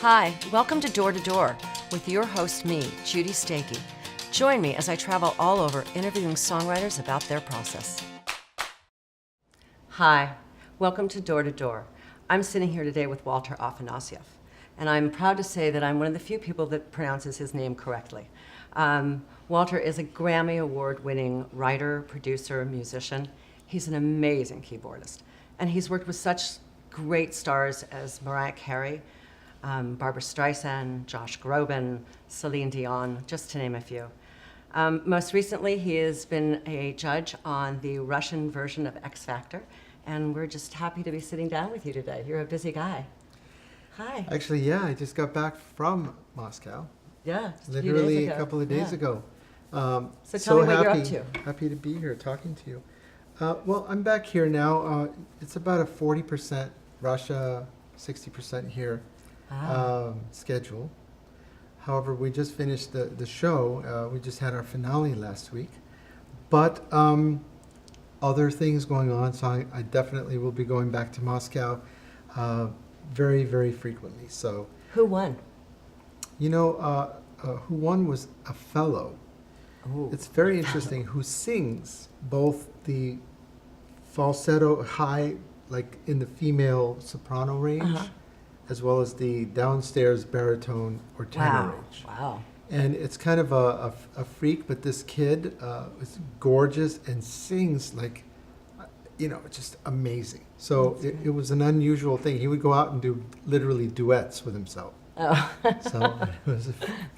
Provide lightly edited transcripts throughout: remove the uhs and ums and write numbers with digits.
Hi, welcome to Door with your host, me, Judy Stakee. Join me as I travel all over interviewing songwriters about their process. Hi, welcome to Door. I'm sitting here today with Walter Afanasieff, and I'm proud to say that I'm one of the few people that pronounces his name correctly. Walter is a Grammy-award winning writer, producer, musician. He's an amazing keyboardist, and he's worked with such great stars as Mariah Carey, Barbra Streisand, Groban, Celine Dion, just to name a few. Most recently, he has been a judge on the Russian version of X Factor, and we're just happy to be sitting down with you today. You're a busy guy. Hi. Actually, yeah, I just got back from Moscow. Yeah, just literally a couple of days ago. So tell me what you're up to. Happy to be here talking to you. Well, I'm back here now. It's about a 40% Russia, 60% here schedule. However, we just finished the show. We just had our finale last week. But other things going on, so I definitely will be going back to Moscow very, very frequently. So who won? You know, who won was a fellow. Ooh. It's very interesting, who sings both the falsetto high, like in the female soprano range, as well as the downstairs baritone or tenor range. Wow. And it's kind of a freak, but this kid is gorgeous and sings like, just amazing. So it was an unusual thing. He would go out and do literally duets with himself. Oh. So it was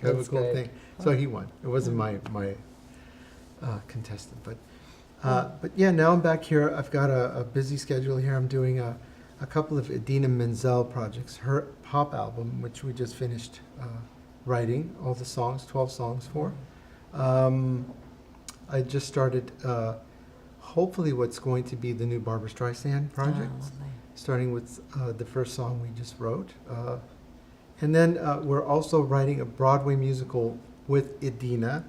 kind of a cool thing. So he won. It wasn't my contestant, but yeah, now I'm back here. I've got a busy schedule here. I'm doing a couple of Idina Menzel projects, her pop album, which we just finished writing all the songs, 12 songs for. I just started hopefully what's going to be the new Barbra Streisand project, starting with the first song we just wrote. And then we're also writing a Broadway musical with Idina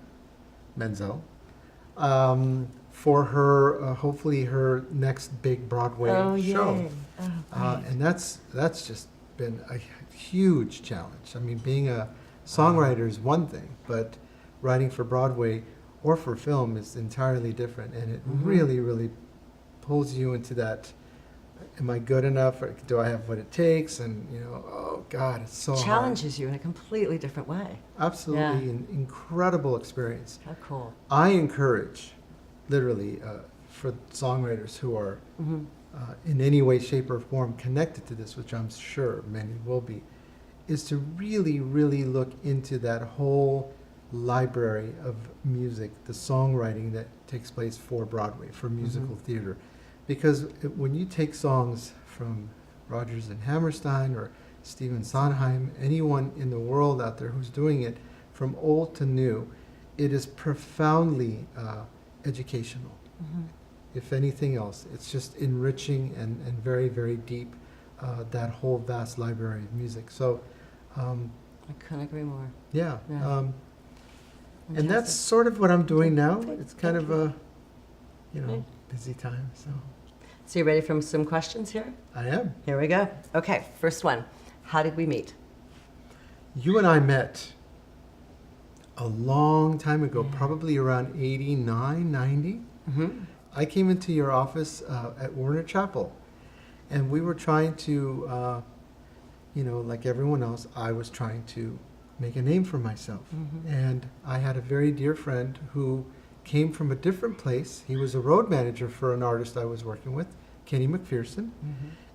Menzel for her, hopefully her next big Broadway show. And that's just been a huge challenge. I mean, being a songwriter is one thing, but writing for Broadway or for film is entirely different. And it really, really pulls you into that, am I good enough? Or do I have what it takes? And, oh God, it's so challenges hard. You in a completely different way. Absolutely, an incredible experience. How cool. I encourage, literally, for songwriters who are in any way, shape, or form connected to this, which I'm sure many will be, is to really, really look into that whole library of music, the songwriting that takes place for Broadway, for musical theater. Because when you take songs from Rodgers and Hammerstein or Stephen Sondheim, anyone in the world out there who's doing it, from old to new, it is profoundly educational. If anything else, it's just enriching and very, very deep, that whole vast library of music. So I couldn't agree more. Yeah. And that's sort of what I'm doing now. It's kind of a, busy time. So you ready for some questions here? I am. Here we go. Okay, first one. How did we meet? You and I met a long time ago, probably around 89, 90. I came into your office at Warner Chapel, and we were trying to, like everyone else, I was trying to make a name for myself. And I had a very dear friend who came from a different place. He was a road manager for an artist I was working with, Kenny McPherson,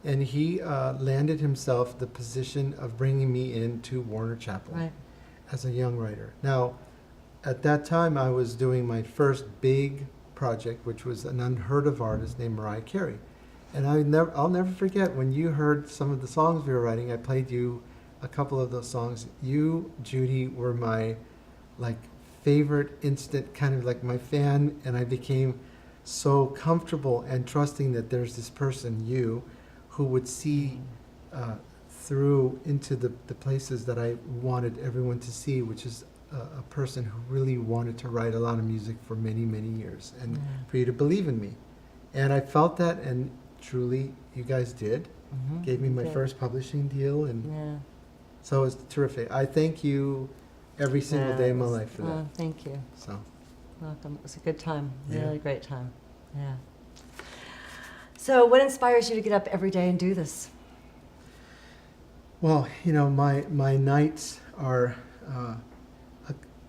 and he landed himself the position of bringing me into Warner Chapel as a young writer. Now, at that time, I was doing my first big project, which was an unheard of artist named Mariah Carey. And I'll never forget when you heard some of the songs we were writing. I played you a couple of those songs. You, Judy, were my favorite instant, kind of like my fan, and I became so comfortable and trusting that there's this person, you, who would see through into the places that I wanted everyone to see, which is a person who really wanted to write a lot of music for many, many years, and for you to believe in me. And I felt that, and truly, you guys did. Gave me my first publishing deal, and So it's terrific. I thank you every single day of my life for that. Oh, thank you. So, Welcome. It was a good time. Yeah. Really great time. Yeah. So what inspires you to get up every day and do this? well, my nights are a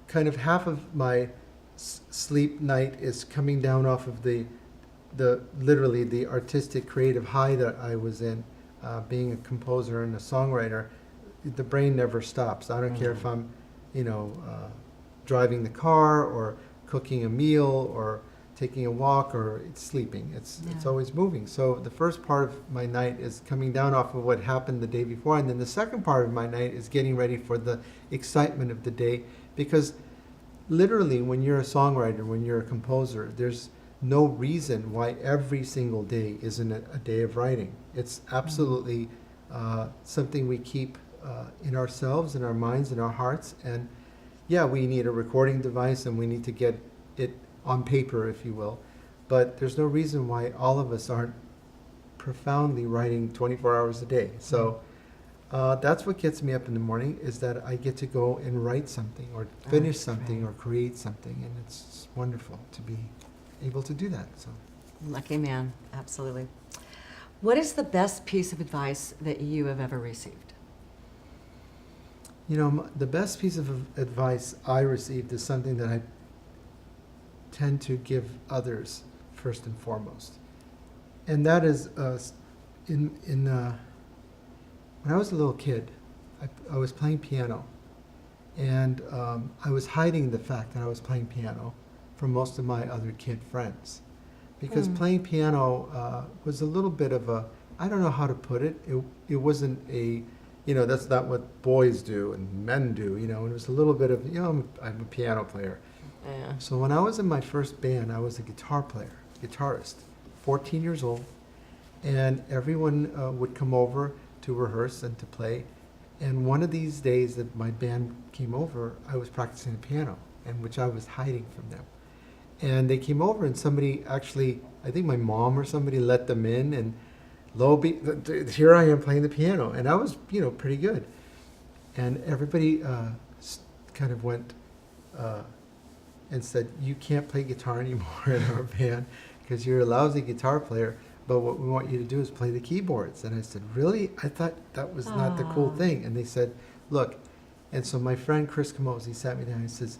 kind of half of my sleep night is coming down off of the literally the artistic creative high that I was in, being a composer and a songwriter. The brain never stops. I don't care if I'm, driving the car or cooking a meal or taking a walk or it's sleeping. It's always moving. So the first part of my night is coming down off of what happened the day before, and then the second part of my night is getting ready for the excitement of the day, because literally when you're a songwriter, when you're a composer, there's no reason why every single day isn't a day of writing. It's absolutely something we keep in ourselves, in our minds, in our hearts. And yeah, we need a recording device and we need to get it on paper, if you will. But there's no reason why all of us aren't profoundly writing 24 hours a day. So that's what gets me up in the morning, is that I get to go and write something or finish something great. or create something. And it's wonderful to be able to do that. So, Lucky man. Absolutely. What is the best piece of advice that you have ever received? the best piece of advice I received is something that I tend to give others first and foremost. And that is when I was a little kid, I was playing piano. And I was hiding the fact that I was playing piano from most of my other kid friends. Because playing piano was a little bit of a, I don't know how to put it. It wasn't a, that's not what boys do and men do, and it was a little bit of, I'm a piano player. Yeah. So when I was in my first band, I was a guitarist, 14 years old. And everyone would come over to rehearse and to play. And one of these days that my band came over, I was practicing the piano, and which I was hiding from them. And they came over, and somebody actually, I think my mom or somebody let them in, and here I am playing the piano, and I was, pretty good. And everybody kind of went and said, "You can't play guitar anymore in our band because you're a lousy guitar player. But what we want you to do is play the keyboards." And I said, "Really? I thought that was not the cool thing." And they said, "Look," and so my friend Chris Camoes, he sat me down and he says,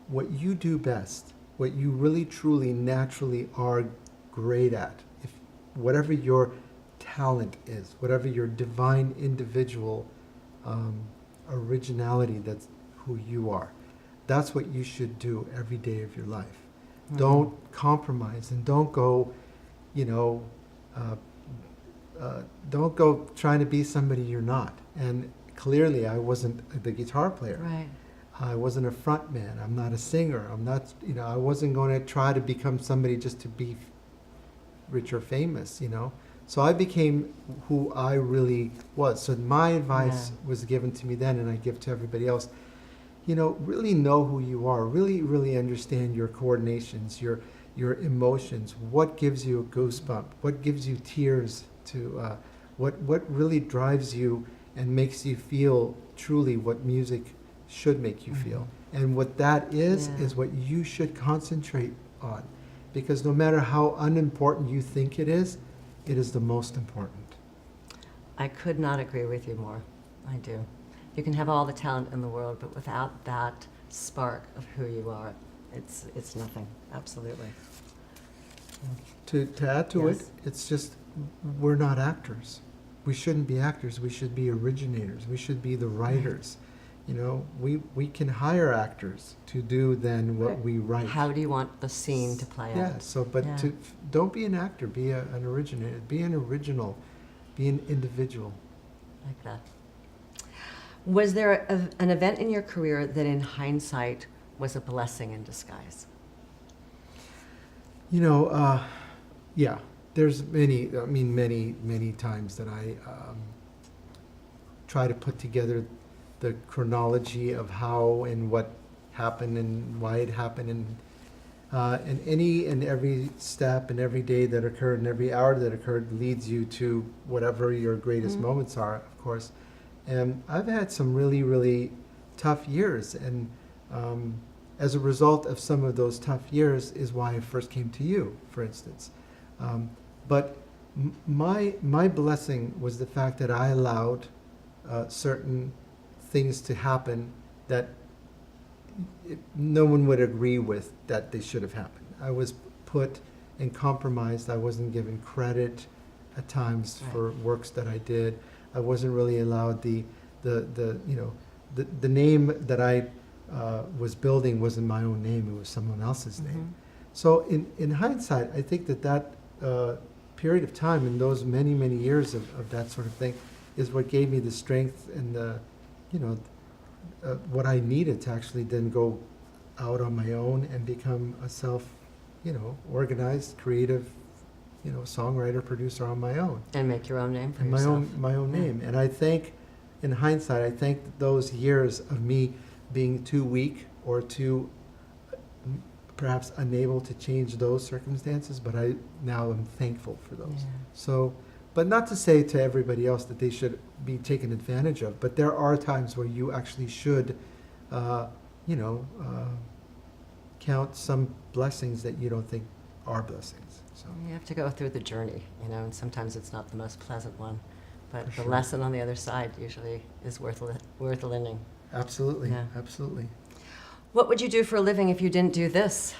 "What you do best, what you really, truly, naturally are great at, if whatever your talent is, whatever your divine individual originality, that's who you are, that's what you should do every day of your life. Mm-hmm. Don't compromise and don't go, don't go trying to be somebody you're not." And clearly I wasn't the guitar player. Right. I wasn't a front man. I'm not a singer. I'm not, I wasn't going to try to become somebody just to be rich or famous, So I became who I really was. So my advice was given to me then, and I give to everybody else. Really know who you are. Really, really understand your coordinations, your emotions. What gives you a goosebump? What gives you tears? What really drives you and makes you feel truly what music should make you feel. And what that is what you should concentrate on. Because no matter how unimportant you think it is the most important. I could not agree with you more. I do. You can have all the talent in the world, but without that spark of who you are, it's nothing. Absolutely. To add to it, it's just, we're not actors. We shouldn't be actors. We should be originators. We should be the writers. We can hire actors to do then what we write. How do you want the scene to play out? Yeah, don't be an actor, be an originator, be an original, be an individual. Like that. Was there an event in your career that in hindsight was a blessing in disguise? Yeah, there's many times that I try to put together the chronology of how and what happened and why it happened, and any and every step and every day that occurred and every hour that occurred leads you to whatever your greatest moments are, of course. And I've had some really, really tough years. And as a result of some of those tough years is why I first came to you, for instance. But my blessing was the fact that I allowed certain things to happen that no one would agree with that they should have happened. I was put and compromised. I wasn't given credit at times for works that I did. I wasn't really allowed the name that I was building wasn't my own name. It was someone else's name. So in hindsight, I think that period of time and those many, many years of that sort of thing is what gave me the strength and the, what I needed to actually then go out on my own and become a self, organized, creative, songwriter, producer on my own. And make your own name for and yourself. My own name. And I think, in hindsight, I think those years of me being too weak or too perhaps unable to change those circumstances, but I now am thankful for those. Yeah. So, but not to say to everybody else that they should be taken advantage of, but there are times where you actually should, count some blessings that you don't think are blessings. So. You have to go through the journey, and sometimes it's not the most pleasant one, but For the sure. lesson on the other side usually is worth learning. Absolutely, Yeah. absolutely. What would you do for a living if you didn't do this?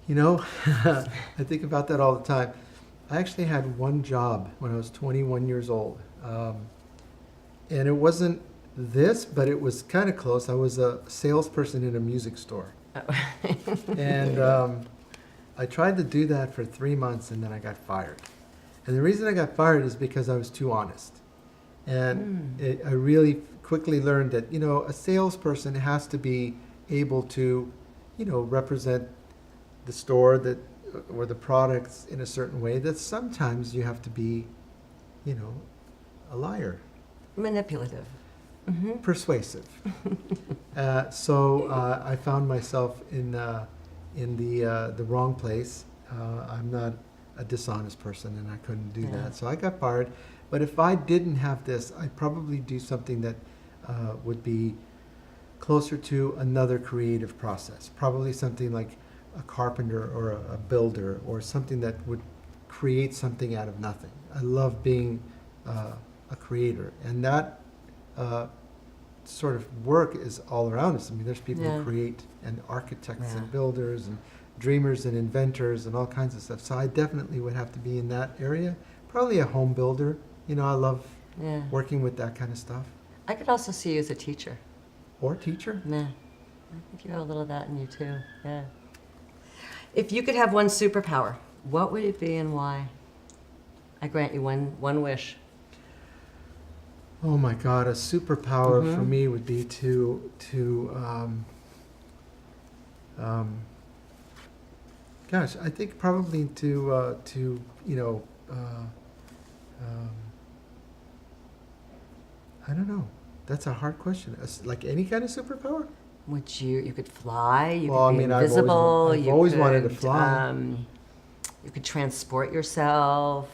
I think about that all the time. I actually had one job when I was 21 years old. And it wasn't this, but it was kind of close. I was a salesperson in a music store. And I tried to do that for 3 months and then I got fired. And the reason I got fired is because I was too honest. And I really quickly learned that, a salesperson has to be able to, represent the store or the products in a certain way that sometimes you have to be, a liar. Manipulative. Persuasive. So I found myself in the wrong place. I'm not a dishonest person, and I couldn't do that. So I got fired. But if I didn't have this, I'd probably do something that would be closer to another creative process. Probably something like a carpenter or a builder, or something that would create something out of nothing. I love being a creator, and that sort of work is all around us. I mean, there's people who create, and architects and builders and dreamers and inventors and all kinds of stuff. So I definitely would have to be in that area. Probably a home builder. I love working with that kind of stuff. I could also see you as a teacher. Or teacher. Yeah. I think you have a little of that in you too. Yeah. If you could have one superpower, what would it be and why? I grant you one wish. Oh my God, a superpower for me would be gosh, I think probably I don't know. That's a hard question. Like any kind of superpower? Would you could fly, you Well, could I be mean, I've invisible, always you wanted to could, fly. You could transport yourself.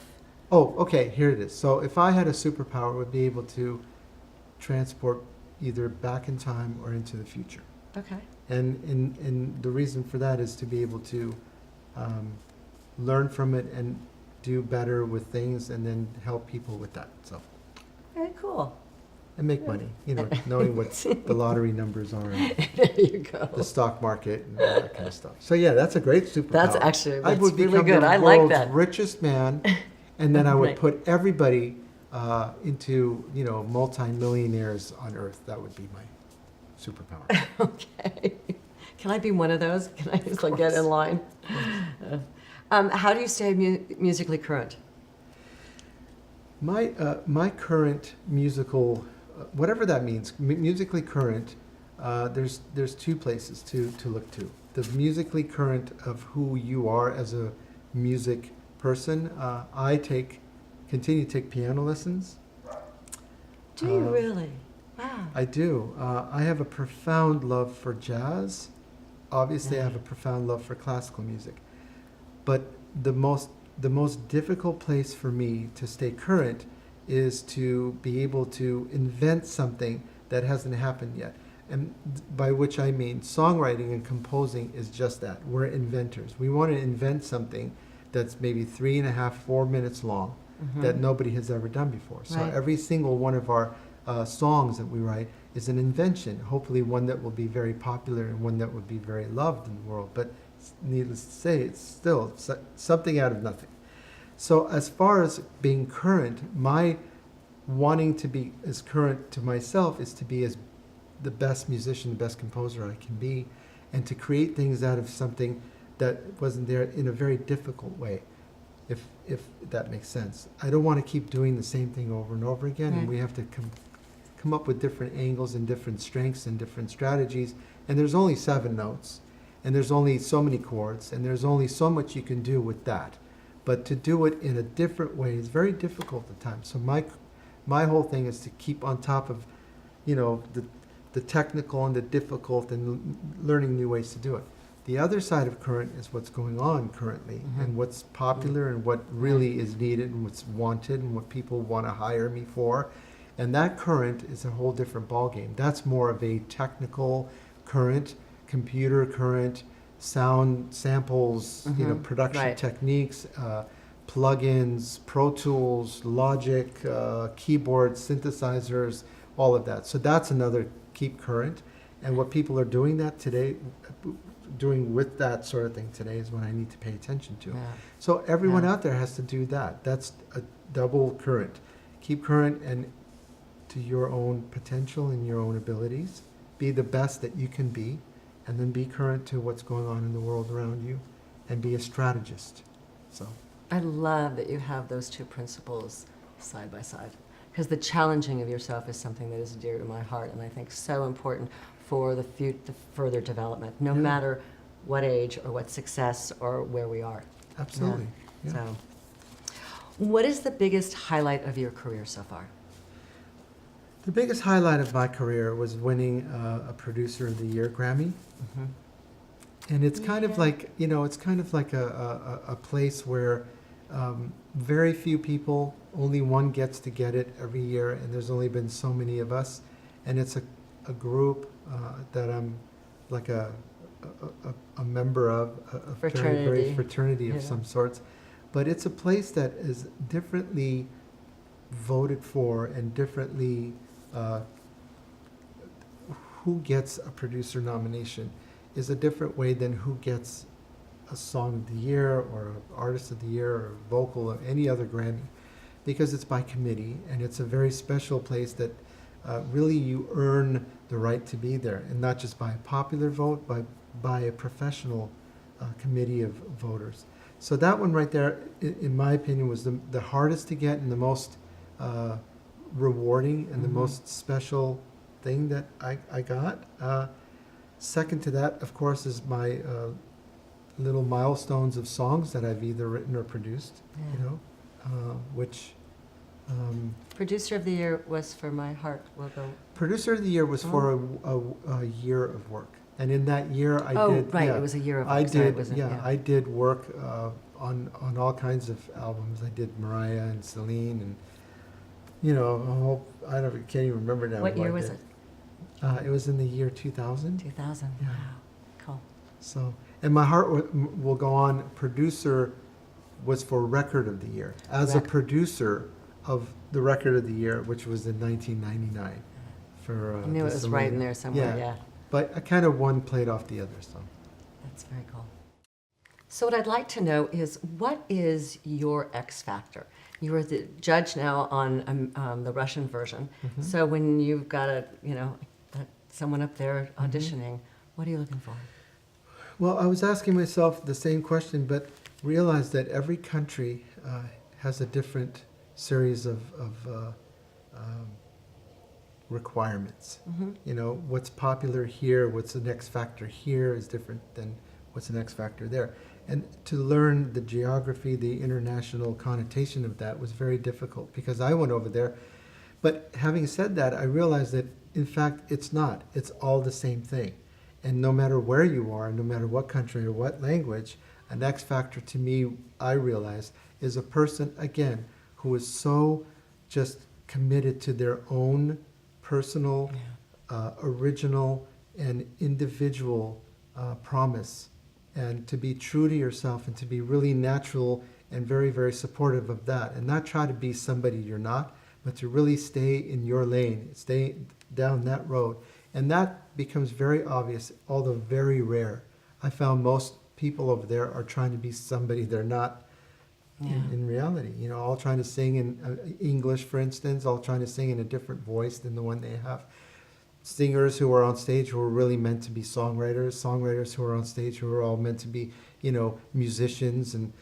Oh, okay, here it is. So if I had a superpower, I would be able to transport either back in time or into the future. Okay. And the reason for that is to be able to learn from it and do better with things and then help people with that. So. Very cool. And make money, knowing what the lottery numbers are, and There you go. the stock market, and all that kind of stuff. So yeah, that's a great superpower. That's I would really become good. the I like world's that. richest man, and then I would Right. put everybody into multi-millionaires on Earth. That would be my superpower. Okay. Can I be one of those? Can I just get in line? How do you stay musically current? My current musical, whatever that means, musically current. There's two places to look to. The musically current of who you are as a music person. I continue to take piano lessons. Do you really? Wow. I do. I have a profound love for jazz. Obviously, I have a profound love for classical music. But the most difficult place for me to stay current is to be able to invent something that hasn't happened yet. And by which I mean songwriting and composing is just that. We're inventors. We want to invent something that's maybe 3.5, 4 minutes long that nobody has ever done before. So Right. every single one of our songs that we write is an invention, hopefully one that will be very popular and one that would be very loved in the world. But needless to say, it's still something out of nothing. So as far as being current, my wanting to be as current to myself is to be as the best musician, the best composer I can be, and to create things out of something that wasn't there in a very difficult way, if that makes sense. I don't want to keep doing the same thing over and over again, and Right. we have to come up with different angles and different strengths and different strategies, and there's only 7 notes, and there's only so many chords, and there's only so much you can do with that. But to do it in a different way is very difficult at times. So my whole thing is to keep on top of, the technical and the difficult and learning new ways to do it. The other side of current is what's going on currently and what's popular and what really is needed and what's wanted and what people want to hire me for. And that current is a whole different ballgame. That's more of a technical current, computer current, sound samples, production Right. techniques, plugins, Pro Tools, Logic, keyboards, synthesizers, all of that. So that's another keep current. And what people are doing with that sort of thing today is what I need to pay attention to. Yeah. So everyone Yeah. out there has to do that. That's a double current. Keep current and to your own potential and your own abilities. Be the best that you can be, and then be current to what's going on in the world around you, and be a strategist. So I love that you have those two principles side by side, because the challenging of yourself is something that is dear to my heart, and I think so important for the further development, no Yeah. matter what age or what success or where we are. absolutely. Yeah. So, what is the biggest highlight of your career so far? The biggest highlight of my career was winning a Producer of the Year Grammy. And it's kind of Yeah. like, it's kind of like a place where very few people, only one gets to get it every year, and there's only been so many of us. And it's a group that I'm like a member of, a very, very Fraternity. fraternity of Yeah. some sorts. But it's a place that is differently voted for and differently who gets a producer nomination is a different way than who gets a Song of the Year or Artist of the Year or Vocal or any other Grammy, because it's by committee, and it's a very special place that really you earn the right to be there, and not just by a popular vote, but by a professional committee of voters. So that one right there, in my opinion, was the hardest to get and the most rewarding and the most special thing that I got. Second to that, of course, is my little milestones of songs that I've either written or produced, Yeah. which Producer of the Year was For My Heart Will Go. Producer of the Year was for a year of work. And in that year, I Oh, did. right, yeah, it was a year of I work, so it did. wasn't- Yeah, yeah. I did work on all kinds of albums. I did Mariah and Celine, and I can't even remember now. What who I year was did. it? It was in the year 2000. 2000. Yeah. Wow, cool. So, and My Heart Will Go On. Producer was for Record of the Year as a producer of the Record of the Year, which was in 1999. For I knew it the was right in Celine. there somewhere, yeah. But I kind of one played off the other, so. That's very cool. So what I'd like to know is, what is your X factor? You are the judge now on the Russian version. So when you've got someone up there auditioning, what are you looking for? Well, I was asking myself the same question, but realized that every country has a different series of requirements. What's popular here, what's the next factor here is different than what's the next factor there. And to learn the geography, the international connotation of that was very difficult because I went over there. But having said that, I realized that, in fact, it's not. It's all the same thing. And no matter where you are, no matter what country or what language, an X factor to me, I realized, is a person, again, who is so just committed to their own personal, original, and individual promise, and to be true to yourself and to be really natural and very, very supportive of that, and not try to be somebody you're not, but to really stay in your lane, stay down that road. And that becomes very obvious, although very rare. I found most people over there are trying to be somebody they're not in reality. You know, all trying to sing in English, for instance, all trying to sing in a different voice than the one they have. Singers who are on stage who are really meant to be songwriters, songwriters who are on stage who are all meant to be, you know, musicians. And,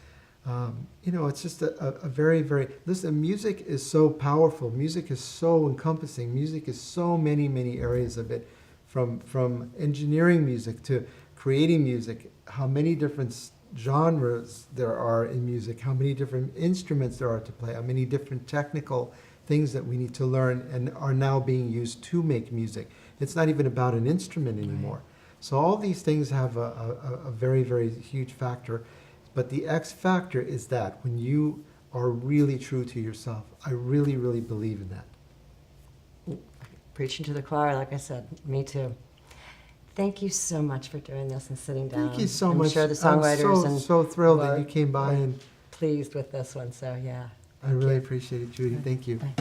you know, it's just a very, very, listen, music is so powerful. Music is so encompassing. Music is so many, many areas of it, from engineering music to creating music, how many different genres there are in music, how many different instruments there are to play, how many different technical things that we need to learn and are now being used to make music. It's not even about an instrument anymore. Right. So all these things have a very, very huge factor. But the X factor is that when you are really true to yourself, I really, really believe in that. Preaching to the choir, like I said, me too. Thank you so much for doing this and sitting down. Thank you so I'm much. sure the songwriters I'm so thrilled that you came by and pleased with this one. So yeah. I really appreciate it, Judy. Thank you. Bye.